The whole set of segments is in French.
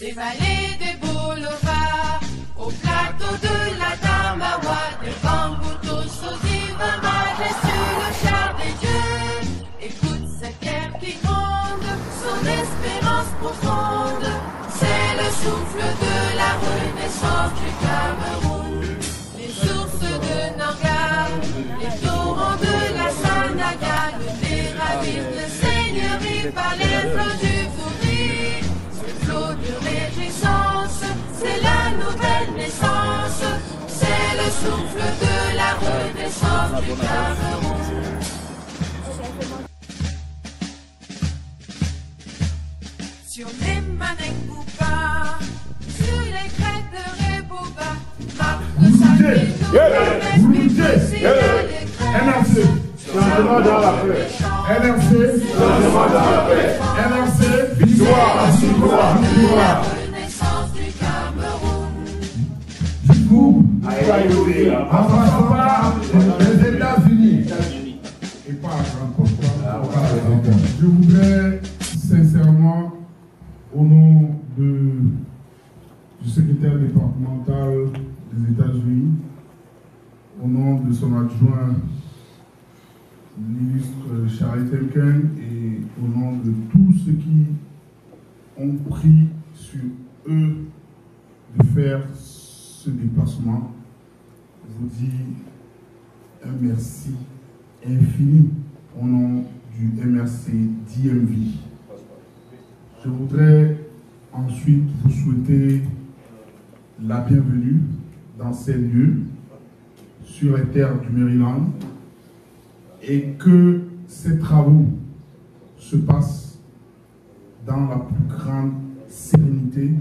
des vallées, des boulevards, au plateau de la Damawa, des bambous tous aux îles majestueux, le char des dieux. Écoute cette terre qui gronde, son espérance profonde, c'est le souffle de la renaissance du Cameroun. Les sources de Nanga, les torrents de la Sanaga, le déravir de seigneurie par les flots du Fouri, ce flot de réjouissance, c'est la nouvelle naissance, c'est le souffle de la renaissance du Cameroun. Sur les Manekoupa, sur les crêtes de Rebouba, marque sa vie, nous l'esprit NRC, changement dans la paix. NRC, changement dans la paix. NRC, victoire, victoire, victoire. Renaissance du Cameroun. Du coup, en passant par les États-Unis et pas à grande pourquoi. Je voudrais sincèrement, au nom du secrétaire départemental des États-Unis, au nom de son adjoint, l'illustre Charlie Tenken, et au nom de tous ceux qui ont pris sur eux de faire ce déplacement, vous dis un merci infini au nom du MRC DMV. Je voudrais ensuite vous souhaiter la bienvenue dans ces lieux, sur les terres du Maryland, et que ces travaux se passent dans la plus grande sérénité,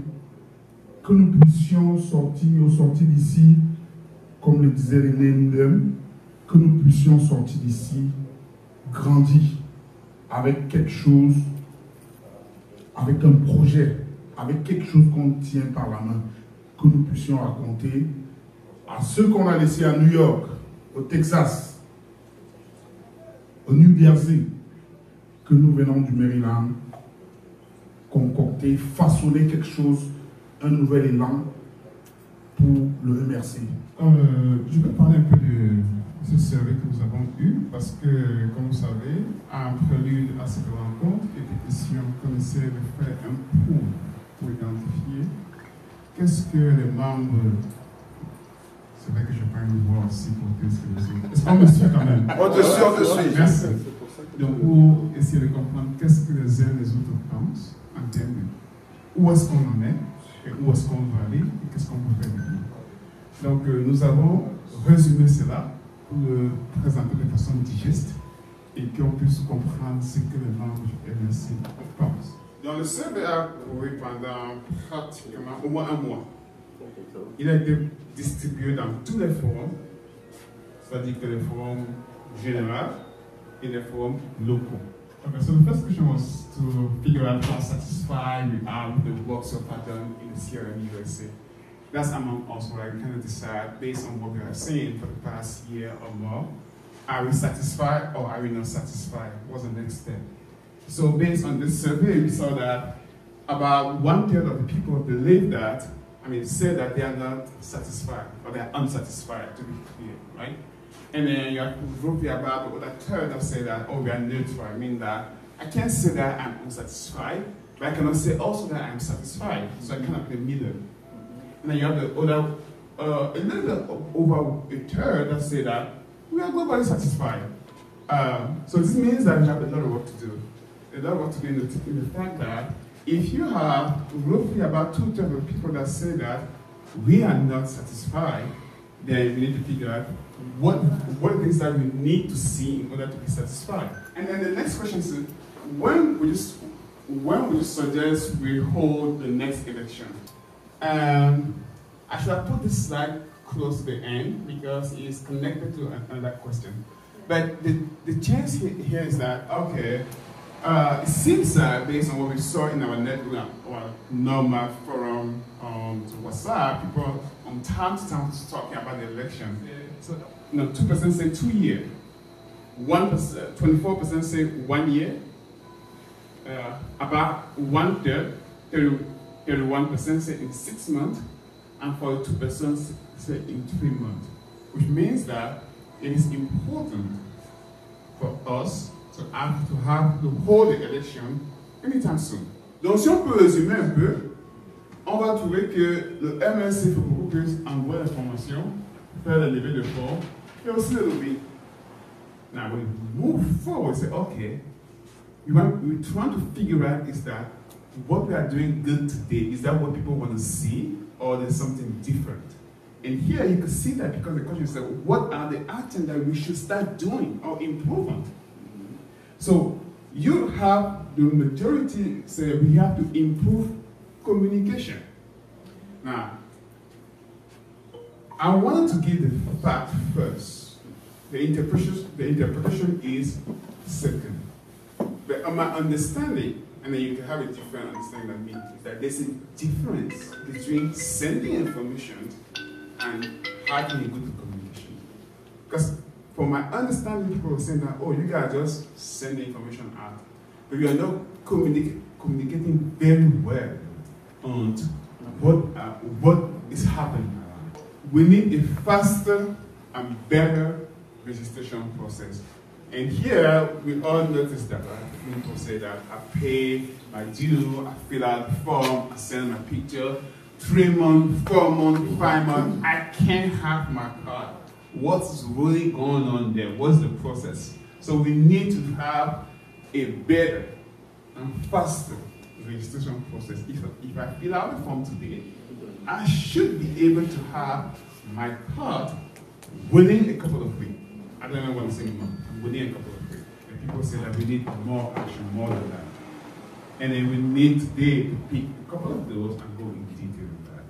que nous puissions sortir, au sortir d'ici, comme le disait René Ndem, que nous puissions sortir d'ici grandis avec quelque chose, avec un projet, avec quelque chose qu'on tient par la main, que nous puissions raconter à ceux qu'on a laissés à New York, au Texas, au New Jersey, que nous venons du Maryland, concocter, façonner quelque chose, un nouvel élan pour le MRC. Je vais parler un peu de ce survey que nous avons eu, parce que, comme vous savez, en prélude à cette rencontre et pétition, qu'on essaie de faire un pool pour identifier qu'est-ce que les membres. C'est vrai que je peux me voir aussi pour ce que je suis. Est-ce qu'on me suit quand même? On te suit, on te suit. Merci. Donc, pour essayer de comprendre qu'est-ce que les uns et les autres pensent en termes de où est-ce qu'on en est, et où est-ce qu'on va aller, et qu'est-ce qu'on peut faire de mieux. Donc, nous avons résumé cela pour le présenter de façon digeste et qu'on puisse comprendre ce que les membres du MRC pensent. Donc, le survey a couru pendant pratiquement au moins un mois. Il a été distribué dans tous les forums, c'est-à-dire que les forums généraux et les forums locaux. Okay, so the first question was to figure out how satisfied we are with the work so far done in the CRM USA. That's among us where I kind of decide, based on what we are seeing for the past year or more, are we satisfied or are we not satisfied? What's the next step? So based on this survey, we saw that about 1/3 of the people believe that, say that they are not satisfied or they are unsatisfied, to be clear, right? And then you have roughly about the other third that say that, oh, we are neutral. I mean that I can't say that I'm unsatisfied, but I cannot say also that I'm satisfied. So I'm kind of in the middle. And then you have the other, a little bit over a third that say that we are globally satisfied. So this means that we have a lot of work to do. A lot of work to do in the fact that if you have roughly about 2/3 of people that say that we are not satisfied, then we need to figure out what it is that we need to see in order to be satisfied. And then the next question is, when would you suggest we hold the next election? I should have put this slide close to the end because it's connected to another question. But the chance here is that, okay, it seems that based on what we saw in our network, or normal forum, to WhatsApp, people from time to time talking about the election. So, 2% say 2 years, 1%, 24% say 1 year, about 1/3, 31% say in 6 months, and 42% say in 3 months, which means that it is important for us to hold the election anytime soon. Donc si on peut résumer un peu, on va trouver que le MLC fait beaucoup plus envoyer l'information, faire la levée de fonds, et aussi le lobby. Now when we move forward, say, okay, we're trying to figure out is that what we are doing good today, is that what people want to see, or there's something different? And here you can see that because the question is, what are the actions that we should start doing or improving? So you have the majority say we have to improve communication. Now, I wanted to give the fact first. The interpretation is second. But on my understanding, and then you can have a different understanding than me, is that there's a difference between sending information and having a good communication. Because from my understanding, people are saying that, oh, you guys just send the information out, but you are not communicating very well on what is happening. We need a faster and better registration process. And here, we all notice that, right? People say that I pay my due, I fill out the form, I send my picture, 3 months, 4 months, 5 months, I can't have my card. What's really going on there? What's the process? So we need to have a better and faster registration process. If I fill out the form today, I should be able to have my card within a couple of weeks. I don't know what I'm saying now. Within a couple of weeks. And people say that we need more action, more than that. And then we need today to pick a couple of those and go in detail with that.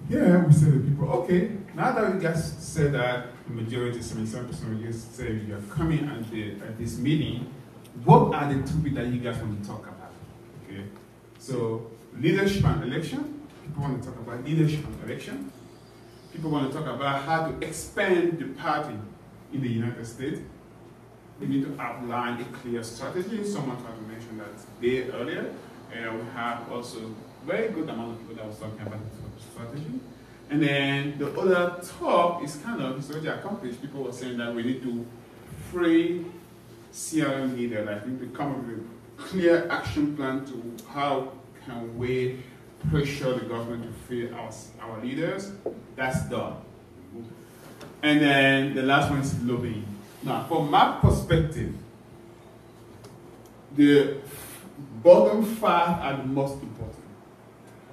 Yeah, we say to people, okay, now that we guys said that the majority, 77% of you say you're coming at this meeting, what are the topics that you guys want to talk about? Okay, so leadership and election. People want to talk about leadership and election. People want to talk about how to expand the party in the United States. We need to outline a clear strategy. Someone tried to mention that today earlier. And we have also very good amount of people that was talking about the strategy. And then the other talk is kind of, it's already accomplished. People were saying that we need to free CRM leaders. I think to come up with a clear action plan to how can we pressure the government to free our leaders. That's done. And then the last one is lobbying. Now, from my perspective, the bottom 5 are the most important.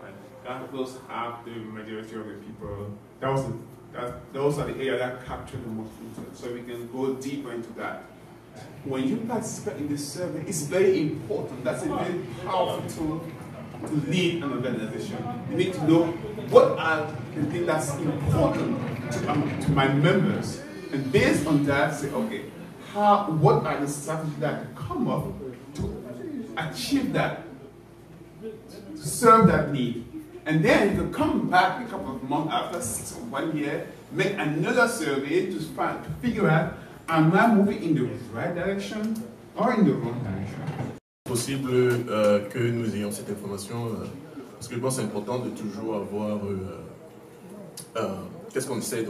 Right? Those have the majority of the people. Those are the areas that capture the most interest. So we can go deeper into that. When you participate in this survey, it's very important. That's a very powerful tool to lead an organization. You need to know what are the things that's important to my members. And based on that, say, okay, what are the strategies that come up to achieve that, to serve that need? And then you can come back a couple of months after 6 or 1 year, make another survey to figure out, am I moving in the right direction or in the wrong direction? Possible que nous ayons cette information, parce que je pense que c'est important de toujours avoir qu'est-ce qu'on essaie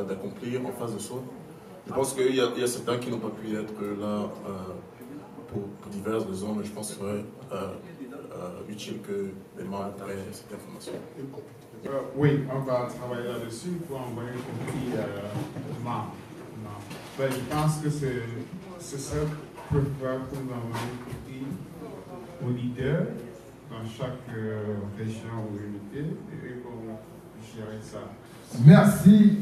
d'accomplir en face de soi. Je pense qu'il y a certains qui n'ont pas pu être là pour diverses raisons, mais je pense qu'il serait utile que les membres aient cette information. Oui, on va travailler là-dessus pour envoyer un petit membre. Ben, je pense que c'est ça que peut faire pour nous envoyer un petit aux leaders dans chaque région ou unité et eux vont gérer ça. Merci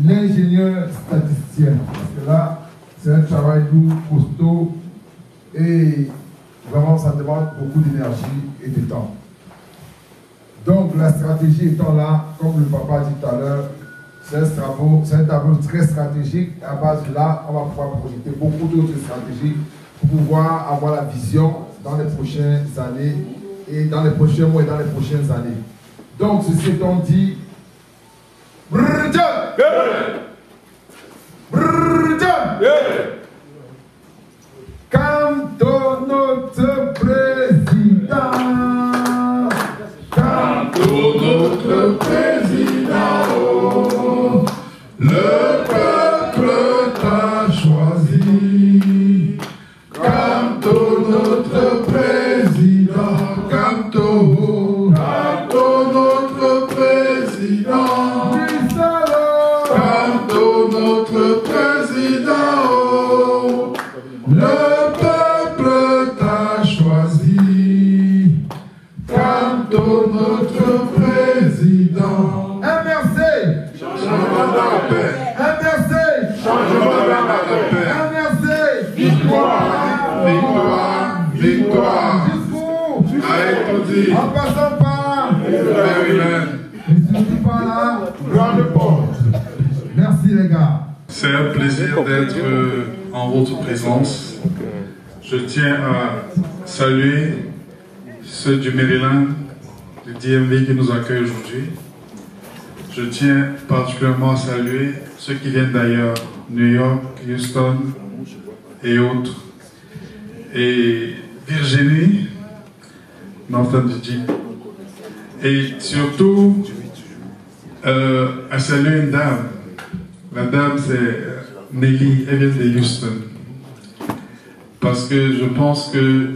l'ingénieur statisticien, parce que là, c'est un travail lourd, costaud, et vraiment ça demande beaucoup d'énergie et de temps. Donc la stratégie étant là, comme le papa a dit tout à l'heure, c'est un tableau très stratégique. À base de là, on va pouvoir projeter beaucoup d'autres stratégies pour pouvoir avoir la vision dans les prochaines années, et dans les prochains mois et dans les prochaines années. Donc ceci étant dit, quand notre président président, le peuple t'a choisi comme notre président. MRC, changement dans la paix. MRC, changement dans la paix. MRC, victoire, victoire, victoire. Jusqu'où? En passant par Maryland. Merci les gars. C'est un plaisir d'être en votre présence. Je tiens à saluer ceux du Maryland, du DMV qui nous accueillent aujourd'hui. Je tiens particulièrement à saluer ceux qui viennent d'ailleurs, New York, Houston et autres. Et Virginie, Northern Virginie. Et surtout, à saluer une dame. La dame, c'est Nelly, elle vient de Houston. Parce que je pense que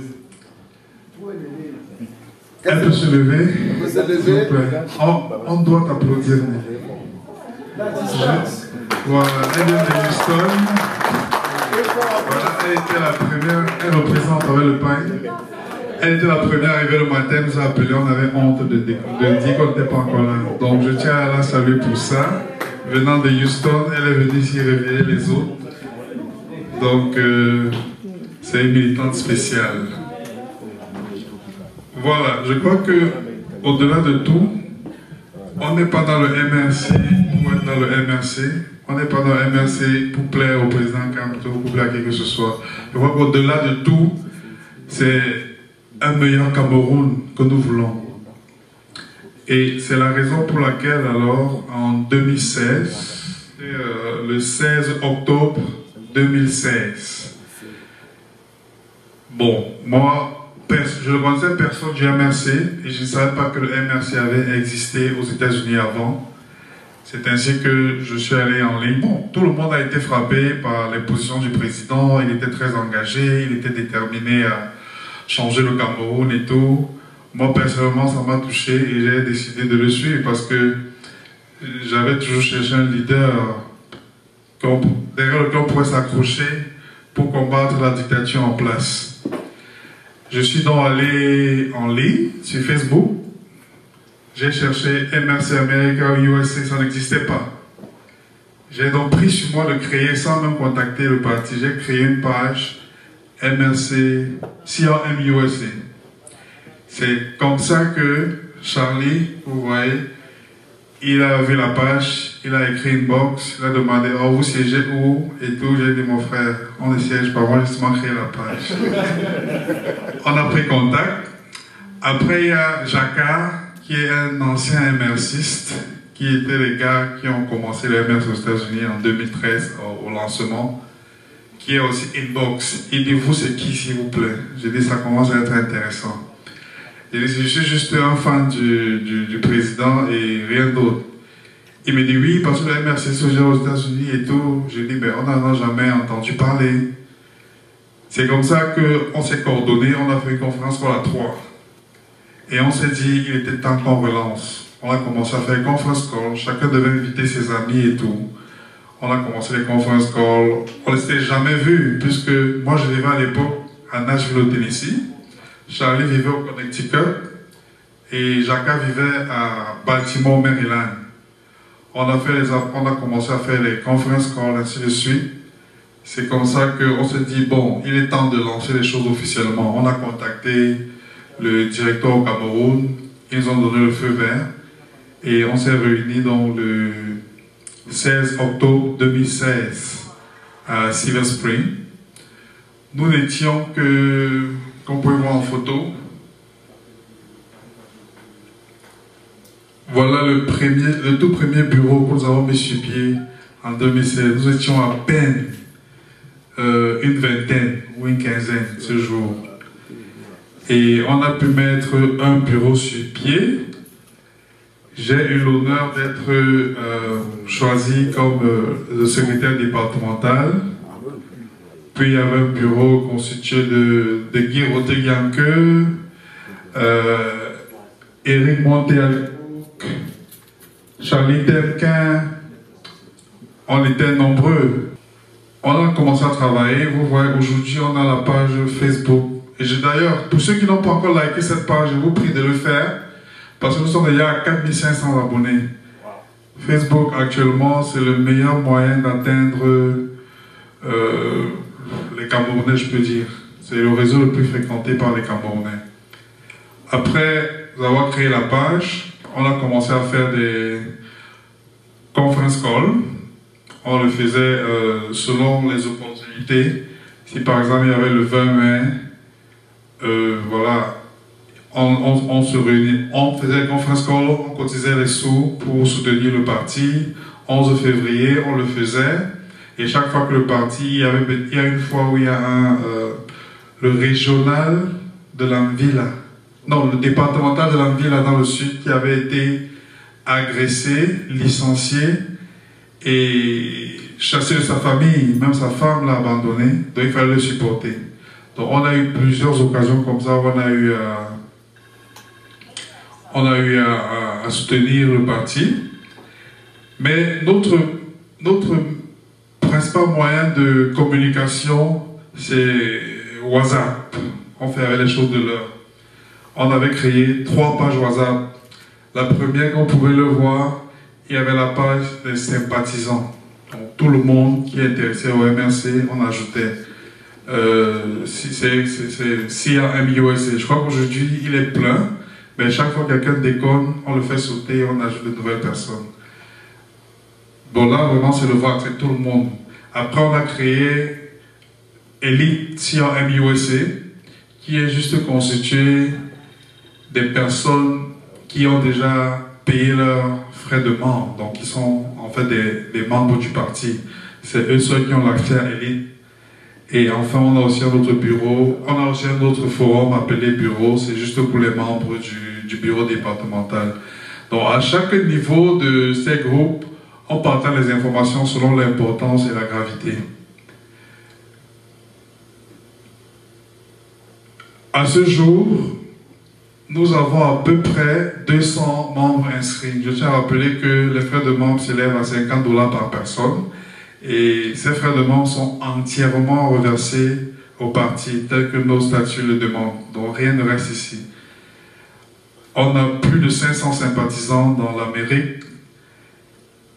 elle peut se lever. S'il vous plaît. On doit applaudir Nelly. Voilà, elle vient de Houston. Voilà, elle était la première, elle représente avec le pain. Elle était la première arrivée le matin, elle nous a appelé, on avait honte de dire qu'on n'était pas encore là. Donc je tiens à la saluer pour ça. Venant de Houston, elle est venue ici réveiller les autres. Donc c'est une militante spéciale. Voilà, je crois que au-delà de tout, on n'est pas dans le MRC pour être dans le MRC. On n'est pas dans le MRC pour plaire au président Kamto, pour plaire à qui que ce soit. Je crois qu'au-delà de tout, c'est un meilleur Cameroun que nous voulons. Et c'est la raison pour laquelle, alors, en 2016, le 16 octobre 2016, bon, moi, je ne connaissais personne du MRC et je ne savais pas que le MRC avait existé aux États-Unis avant. C'est ainsi que je suis allé en ligne. Bon, tout le monde a été frappé par les positions du président, il était très engagé, il était déterminé à changer le Cameroun et tout. Moi, personnellement, ça m'a touché et j'ai décidé de le suivre parce que j'avais toujours cherché un leader derrière lequel on pourrait s'accrocher pour combattre la dictature en place. Je suis donc allé en ligne sur Facebook. J'ai cherché MRC America USA, ça n'existait pas. J'ai donc pris sur moi de créer, sans même contacter le parti, j'ai créé une page MRC, CRM USA. C'est comme ça que Charlie, vous voyez, il a vu la page, il a écrit une box, il a demandé « Oh, vous siégez où ?» et tout. J'ai dit « Mon frère, on ne siège pas, moi j'ai justement créé la page. » On a pris contact. Après, il y a Jacquard, qui est un ancien MRCiste, qui était les gars qui ont commencé le MRC aux États-Unis en 2013 au lancement, qui est aussi inbox. Il dit « Vous, c'est qui, s'il vous plaît ?» J'ai dit « Ça commence à être intéressant. » Il dit « Je suis juste un fan du président et rien d'autre. » Il me dit « Oui, parce que le MRC se gère aux États-Unis et tout. » J'ai dit « Ben, on n'en a jamais entendu parler. » C'est comme ça qu'on s'est coordonné, on a fait une conférence pour la 3. Et on s'est dit, il était temps qu'on relance. On a commencé à faire une conférence call, chacun devait inviter ses amis et tout. On a commencé les conférences call, on ne s'était jamais vu, puisque moi je vivais à l'époque à Nashville au Tennessee, Charlie vivait au Connecticut, et Jacques vivait à Baltimore, Maryland. On a commencé à faire les conférences call, ainsi de suite. C'est comme ça qu'on s'est dit, bon, il est temps de lancer les choses officiellement. On a contacté le directeur au Cameroun, ils nous ont donné le feu vert et on s'est réunis donc le 16 octobre 2016 à Silver Spring. Nous n'étions que, comme vous pouvez voir en photo, voilà le tout premier bureau que nous avons mis sur pied en 2016. Nous étions à peine une vingtaine ou une quinzaine ce jour. Et on a pu mettre un bureau sur pied. J'ai eu l'honneur d'être choisi comme le secrétaire départemental. Puis il y avait un bureau constitué de Guy Rotegianke, Eric Montel, Charlie Temquin. On était nombreux. on a commencé à travailler. Vous voyez, aujourd'hui, on a la page Facebook. Et d'ailleurs, pour ceux qui n'ont pas encore liké cette page, je vous prie de le faire, parce que nous sommes déjà à 4500 abonnés. Facebook, actuellement, c'est le meilleur moyen d'atteindre les Camerounais, je peux dire. C'est le réseau le plus fréquenté par les Camerounais. Après avoir créé la page, on a commencé à faire des conference calls. On le faisait selon les opportunités. Si par exemple il y avait le 20 mai, voilà, on se réunit, on faisait une conference call, on cotisait les sous pour soutenir le parti. 11 février, on le faisait. Et chaque fois que le parti, il y a une fois où il y a le régional de l'Anvila, non, le départemental de l'Anvila dans le sud qui avait été agressé, licencié et chassé de sa famille, même sa femme l'a abandonné, donc il fallait le supporter. Donc on a eu plusieurs occasions comme ça, on a eu à soutenir le parti, mais notre principal moyen de communication, c'est WhatsApp. On fait les choses de l'heure. On avait créé 3 pages WhatsApp. La première, on pouvait le voir, il y avait la page des sympathisants. Donc, tout le monde qui est intéressé au MRC, on ajoutait. C'est CRMUSA. Je crois qu'aujourd'hui, il est plein, mais chaque fois que quelqu'un déconne, on le fait sauter et on ajoute de nouvelles personnes. Bon, là, vraiment, c'est le voir, c'est tout le monde. Après, on a créé Elite CRMUSA, qui est juste constitué des personnes qui ont déjà payé leurs frais de membre, donc qui sont en fait des membres du parti. C'est eux seuls qui ont l'accès à Elite. Et enfin, on a aussi un autre bureau, on a aussi un autre forum appelé bureau, c'est juste pour les membres du bureau départemental. Donc à chaque niveau de ces groupes, on partage les informations selon l'importance et la gravité. À ce jour, nous avons à peu près 200 membres inscrits. Je tiens à rappeler que les frais de membres s'élèvent à 50 $ par personne et ces frais de membres sont entièrement reversés au parti tel que nos statuts le demandent. Donc rien ne reste ici. On a plus de 500 sympathisants dans l'Amérique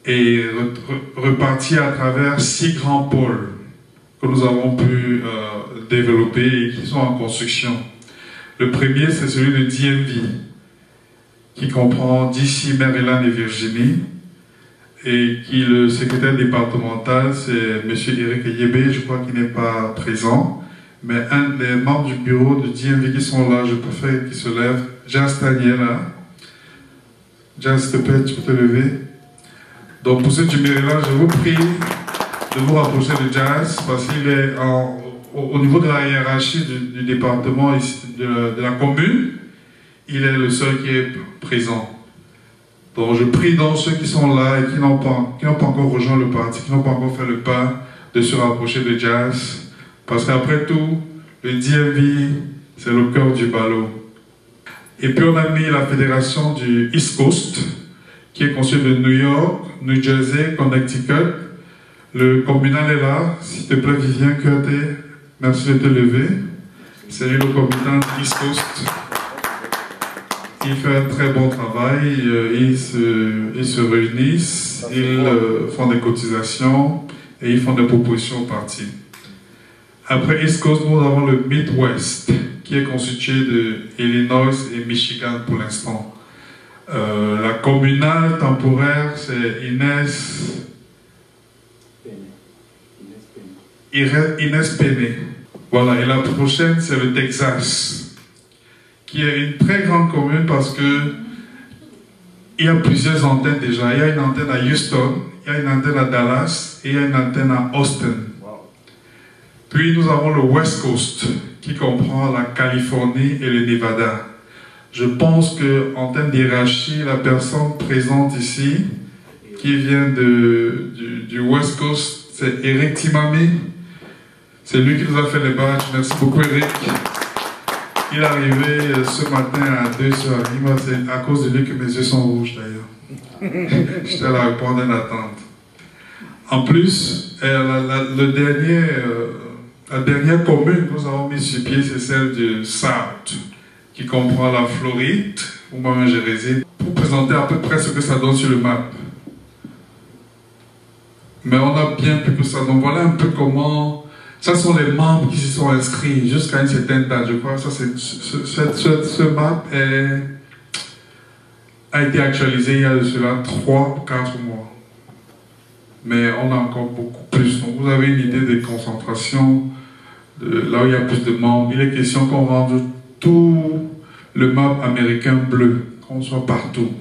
et repartis à travers 6 grands pôles que nous avons pu développer et qui sont en construction. Le premier, c'est celui de DMV, qui comprend DC, Maryland et Virginie, et qui le secrétaire départemental, c'est M. Eric Yébé, je crois qu'il n'est pas présent, mais un des membres du bureau de DMV qui sont là, je préfère qu'ils se lèvent. Jazz Daniel, là. Jazz, s'il te plaît, tu peux te lever. Donc pour ceux du Maryland, je vous prie de vous rapprocher de Jazz, parce qu'il est au niveau de la hiérarchie du département, de la commune, il est le seul qui est présent. Donc je prie donc ceux qui sont là et qui n'ont pas encore rejoint le parti, qui n'ont pas encore fait le pas, de se rapprocher de Jazz, parce qu'après tout, le DMV, c'est le cœur du ballot. Et puis on a mis la fédération du East Coast, qui est constituée de New York, New Jersey, Connecticut. Le communal est là, s'il te plaît Vivien Curté, merci de te lever. C'est lui le communal de East Coast. Il fait un très bon travail, ils se réunissent, ils font des cotisations et ils font des propositions au parti. Après East Coast, nous avons le Midwest, qui est constitué de Illinois et Michigan pour l'instant. La communale temporaire, c'est Inès Péné. Voilà, et la prochaine, c'est le Texas, qui est une très grande commune parce que il y a plusieurs antennes déjà. Il y a une antenne à Houston, il y a une antenne à Dallas et il y a une antenne à Austin. Puis nous avons le West Coast, qui comprend la Californie et le Nevada. Je pense qu'en termes d'hierarchie, la personne présente ici, qui vient du West Coast, c'est Eric Timami. C'est lui qui nous a fait les badges. Merci beaucoup, Eric. Il est arrivé ce matin à 2h. C'est à cause de lui que mes yeux sont rouges, d'ailleurs. J'étais à la répondre en attente. En plus, la dernière commune que nous avons mise sur pied, c'est celle de Sarthe, qui comprend la Floride, où moi-même je réside, pour présenter à peu près ce que ça donne sur le map. Mais on a bien plus que ça. Donc voilà un peu comment... Ça sont les membres qui se sont inscrits jusqu'à une certaine date. Je crois que ça, ce map a été actualisé il y a de cela 3 ou 4 mois. Mais on a encore beaucoup plus. Donc vous avez une idée des concentrations, là où il y a plus de membres. Il est question qu'on rende tout le map américain bleu, qu'on soit partout.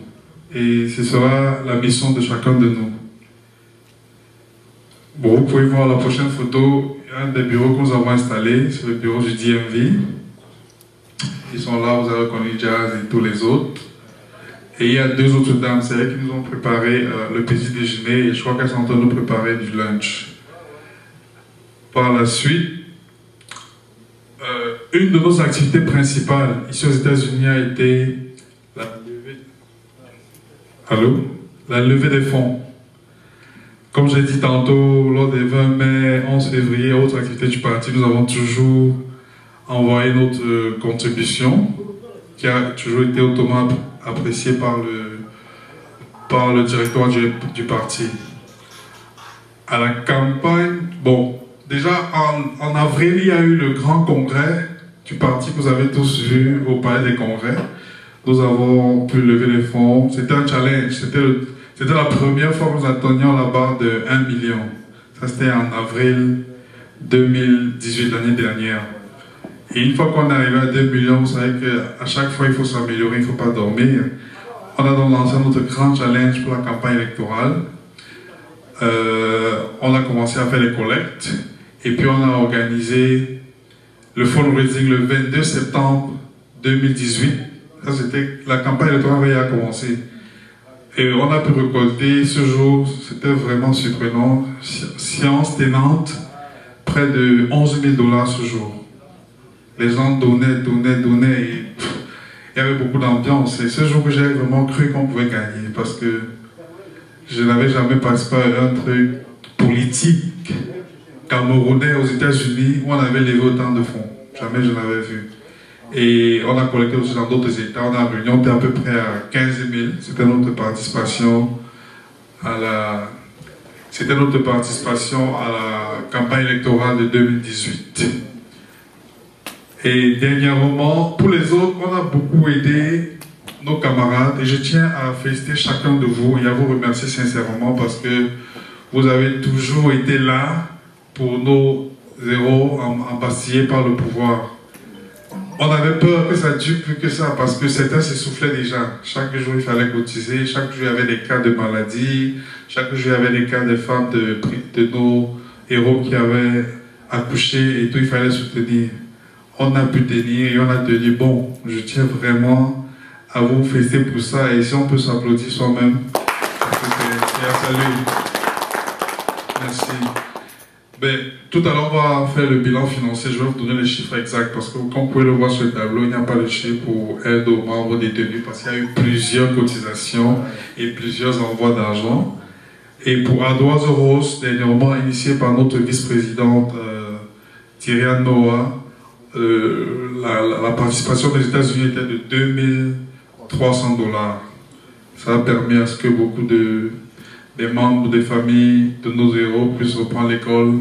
Et ce sera la mission de chacun de nous. Bon, vous pouvez voir la prochaine photo, il y a un des bureaux que nous avons installés, c'est le bureau du DMV. Ils sont là, vous avez reconnu Jazz et tous les autres. Et il y a 2 autres dames, c'est elles qui nous ont préparé le petit déjeuner et je crois qu'elles sont en train de nous préparer du lunch. Par la suite, une de nos activités principales ici aux États-Unis a été la levée des fonds. Comme j'ai dit tantôt, lors des 20 mai, 11 février, autres activités du parti, nous avons toujours envoyé notre contribution qui a toujours été hautement appréciée par le directoire du parti. À la campagne, bon, déjà en avril, il y a eu le grand congrès du parti que vous avez tous vu au palais des congrès. Nous avons pu lever les fonds. C'était un challenge. C'était la première fois que nous atteignions la barre de 1 million. Ça, c'était en avril 2018, l'année dernière. Et une fois qu'on est arrivé à 2 millions, vous savez qu'à chaque fois, il faut s'améliorer, il ne faut pas dormir. On a donc lancé notre grand challenge pour la campagne électorale. On a commencé à faire les collectes. Et puis, on a organisé le fundraising le 22 septembre 2018. Ça, c'était la campagne électorale avait commencé. Et on a pu récolter ce jour, c'était vraiment surprenant, science tenante, près de 11 000 $ ce jour. Les gens donnaient, et il y avait beaucoup d'ambiance. Et ce jour que j'ai vraiment cru qu'on pouvait gagner, parce que je n'avais jamais participé à un truc politique camerounais aux États-Unis où on avait levé autant de fonds. Jamais je n'avais vu. Et on a collecté aussi dans d'autres États. On a réuni, on était à peu près à 15 000. C'était notre participation à la campagne électorale de 2018. Et dernièrement, pour les autres, on a beaucoup aidé nos camarades. Et je tiens à féliciter chacun de vous et à vous remercier sincèrement parce que vous avez toujours été là pour nos héros embastillés par le pouvoir. On avait peur que ça dure plus que ça parce que certains s'essoufflaient déjà. Chaque jour, il fallait cotiser. Chaque jour, il y avait des cas de maladie. Chaque jour, il y avait des cas de femmes de nos héros qui avaient accouché et tout, il fallait soutenir. On a pu tenir et on a tenu. Bon, je tiens vraiment à vous féliciter pour ça. Et si on peut s'applaudir soi-même, c'est un salut. Merci. Ben, tout à l'heure, on va faire le bilan financier. Je vais vous donner les chiffres exacts parce que, comme vous pouvez le voir sur le tableau, il n'y a pas de chiffre pour aide aux membres détenus parce qu'il y a eu plusieurs cotisations et plusieurs envois d'argent. Et pour Ardoise Rose, dernièrement initié par notre vice-présidente Tyriane Noah, la participation des États-Unis était de 2 300 $. Ça a permis à ce que beaucoup des membres des familles de nos héros puissent reprendre l'école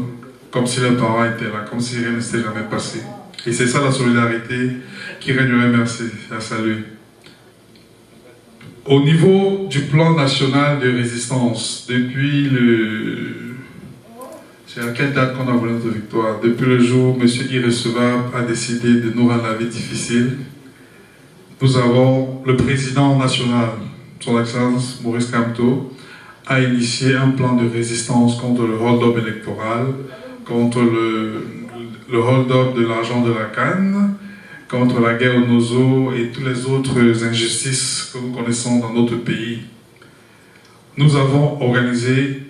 comme si leurs parents étaient là, comme si rien ne s'était jamais passé. Et c'est ça la solidarité qui régnerait. Merci, à saluer. Au niveau du plan national de résistance, depuis c'est à quelle date qu'on a voulu notre victoire? Depuis le jour où M. Irrecevable a décidé de nous rendre la vie difficile, nous avons le président national, son Excellence Maurice Kamto, a initié un plan de résistance contre le hold-up électoral, contre le hold-up de l'argent de la canne, contre la guerre aux Nozo et toutes les autres injustices que nous connaissons dans notre pays. Nous avons organisé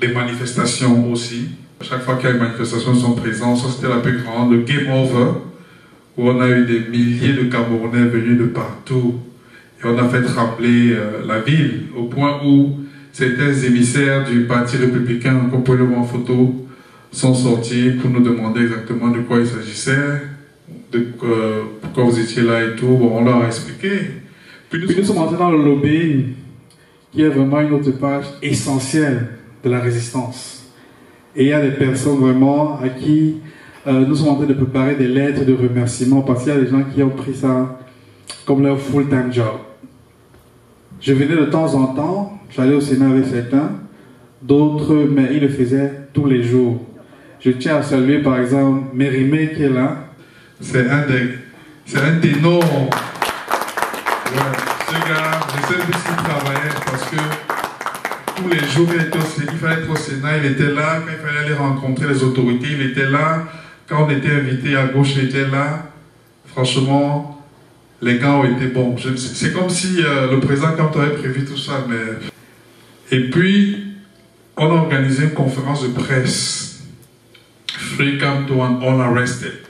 des manifestations aussi. Chaque fois qu'il y a une manifestation, ils sont présents. Ça, c'était la plus grande, le Game Over, où on a eu des milliers de Camerounais venus de partout. Et on a fait trembler la ville, au point où certains émissaires du Parti républicain, qu'on peut le voir en photo, sont sortis pour nous demander exactement de quoi il s'agissait, pourquoi vous étiez là et tout. Bon, on leur a expliqué. Puis nous sommes entrés dans le lobbying, qui est vraiment une autre page essentielle de la résistance. Et il y a des personnes vraiment à qui nous sommes en train de préparer des lettres de remerciement parce qu'il y a des gens qui ont pris ça comme leur full-time job. Je venais de temps en temps, j'allais au Sénat avec certains, d'autres, mais ils le faisaient tous les jours. Je tiens à saluer par exemple Mérimée qui est là. C'est un ténor. Ouais, ce gars, je sais plus s'il travaillait parce que tous les jours il fallait être au Sénat, il était là. Quand il fallait aller rencontrer les autorités, il était là. Quand on était invité à gauche, il était là. Franchement, les gars ont été bons. C'est comme si le président, quand on avait prévu tout ça, mais... Et puis, on a organisé une conférence de presse. Free Camp to an Unarrested.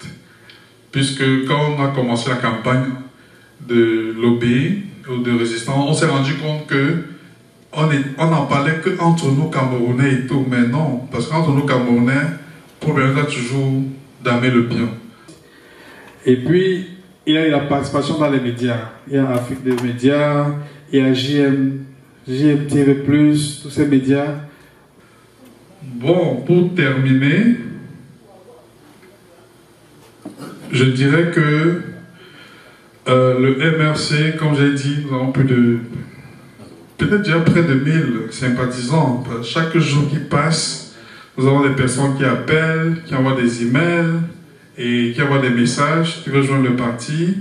Puisque quand on a commencé la campagne de lobby ou de résistance, on s'est rendu compte que on n'en parlait qu'entre nous Camerounais et tout, mais non, parce qu'entre nous Camerounais, le problème est toujours d'aimer le bien. Et puis, il y a eu la participation dans les médias. Il y a Afrique des médias, il y a JMTV+, tous ces médias. Bon, pour terminer, je dirais que le MRC, comme j'ai dit, nous avons peut-être déjà près de 1000 sympathisants. Chaque jour qui passe, nous avons des personnes qui appellent, qui envoient des emails et qui envoient des messages, qui veulent joindre le parti.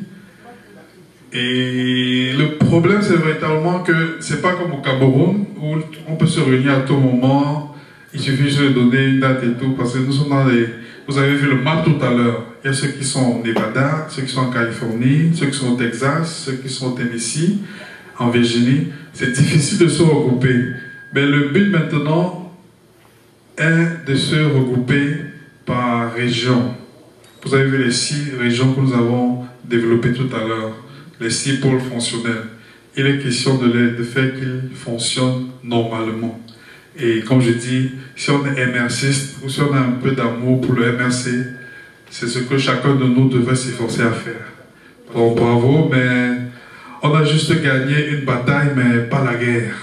Et le problème, c'est véritablement que c'est pas comme au Cameroun où on peut se réunir à tout moment. Il suffit juste de donner une date et tout, parce que nous sommes dans les... Vous avez vu le map tout à l'heure. Il y a ceux qui sont au Nevada, ceux qui sont en Californie, ceux qui sont au Texas, ceux qui sont au Tennessee, en Virginie. C'est difficile de se regrouper. Mais le but maintenant est de se regrouper par région. Vous avez vu les 6 régions que nous avons développées tout à l'heure, les 6 pôles fonctionnels. Il est question de faire qu'ils fonctionnent normalement. Et comme je dis, si on est MRCiste ou si on a un peu d'amour pour le MRC, c'est ce que chacun de nous devrait s'efforcer à faire. Bon, bravo, mais on a juste gagné une bataille, mais pas la guerre.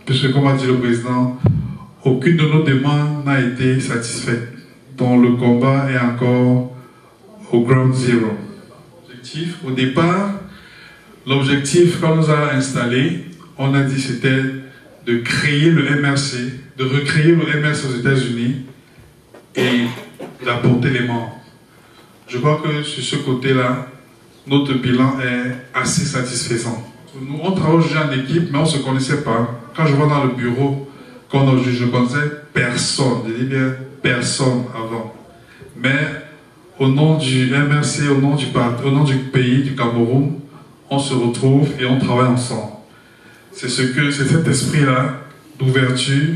Puisque, comme a dit le président, aucune de nos demandes n'a été satisfaite. Donc le combat est encore au ground zero. Au départ, l'objectif, quand on nous a installés, on a dit c'était de créer le MRC, de recréer le MRC aux États-Unis et d'apporter les membres. Je crois que sur ce côté-là, notre bilan est assez satisfaisant. Nous, on travaille aujourd'hui en équipe, mais on ne se connaissait pas. Quand je vois dans le bureau, je ne connaissais personne, je dis bien personne avant. Mais au nom du MRC, au nom du pays, du Cameroun, on se retrouve et on travaille ensemble. C'est cet esprit-là d'ouverture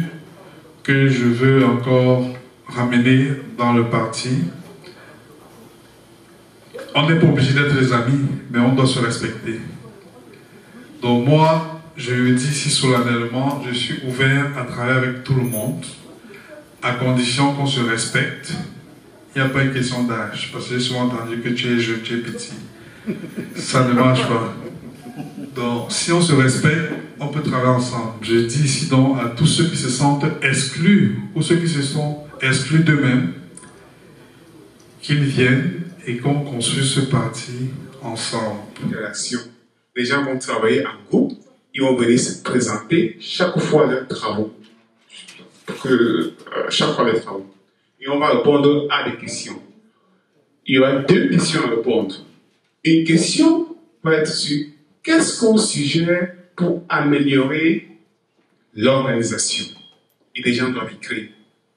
que je veux encore ramener dans le parti. On n'est pas obligé d'être des amis, mais on doit se respecter. Donc moi, je le dis ici solennellement, je suis ouvert à travailler avec tout le monde, à condition qu'on se respecte. Il n'y a pas une question d'âge, parce que j'ai souvent entendu que tu es jeune, tu es petit. Ça ne marche pas. Donc, si on se respecte, on peut travailler ensemble. Je dis ici donc à tous ceux qui se sentent exclus, ou ceux qui se sont exclus d'eux-mêmes, qu'ils viennent et qu'on construise ce parti ensemble. Les gens vont travailler en groupe, ils vont venir se présenter chaque fois leurs travaux. Et on va répondre à des questions. Il y aura 2 questions à répondre. Une question va être sur qu'est-ce qu'on suggère pour améliorer l'organisation. Et les gens doivent écrire.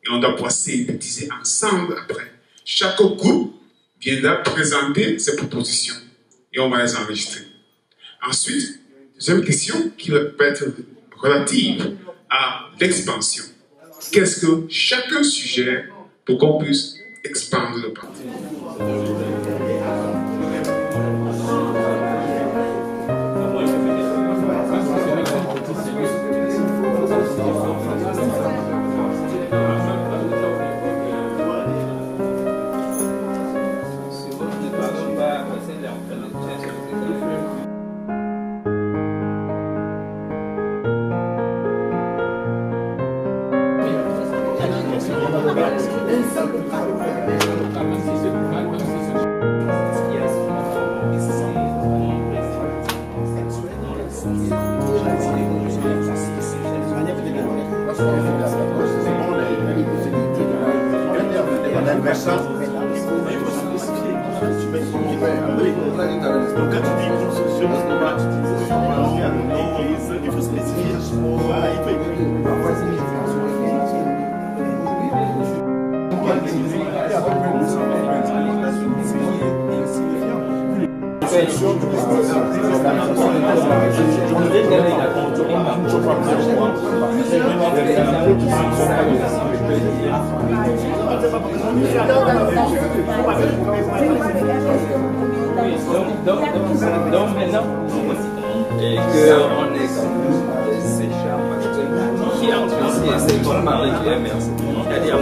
Et on doit pouvoir synthétiser ensemble après. Chaque groupe viendra présenter ses propositions. Et on va les enregistrer. Ensuite, deuxième question qui va être relative à l'expansion. Qu'est-ce que chacun suggère pour qu'on puisse expandre le parti? Donc maintenant, et qu'on est ces chars qui ont c'est ton mari qui est merci. C'est-à-dire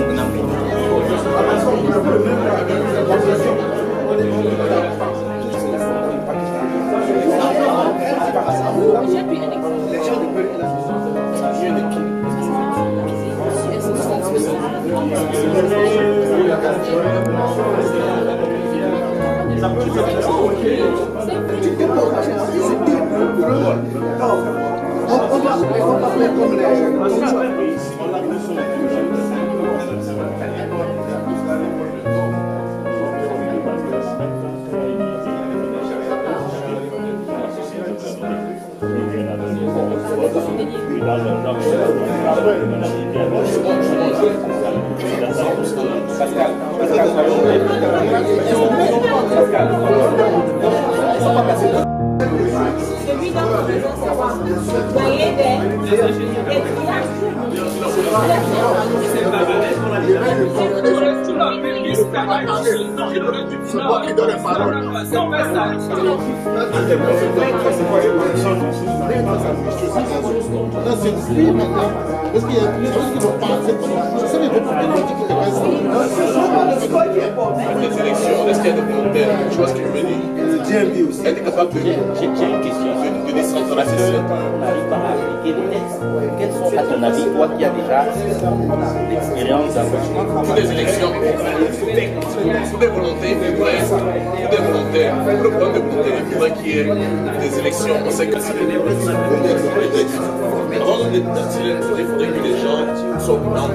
C'est moi qui donne les paroles. Est-ce qu'il y a plus qui n'ont pas accepté? Je sais les problématiques qui les élections, est-ce qu'il y a des volontaires? Tu vois ce qu'il veut dire? le DMV aussi. Est-ce capable de décentraliser ça? Quels sont, à ton avis, toi qui as déjà l'expérience pour des élections, pour des volontés, pour des volontaires, pour le problème des volontaires, il faudrait qu'il y ait des élections. On sait que si les avant de décider, il faudrait que les gens soient au courant.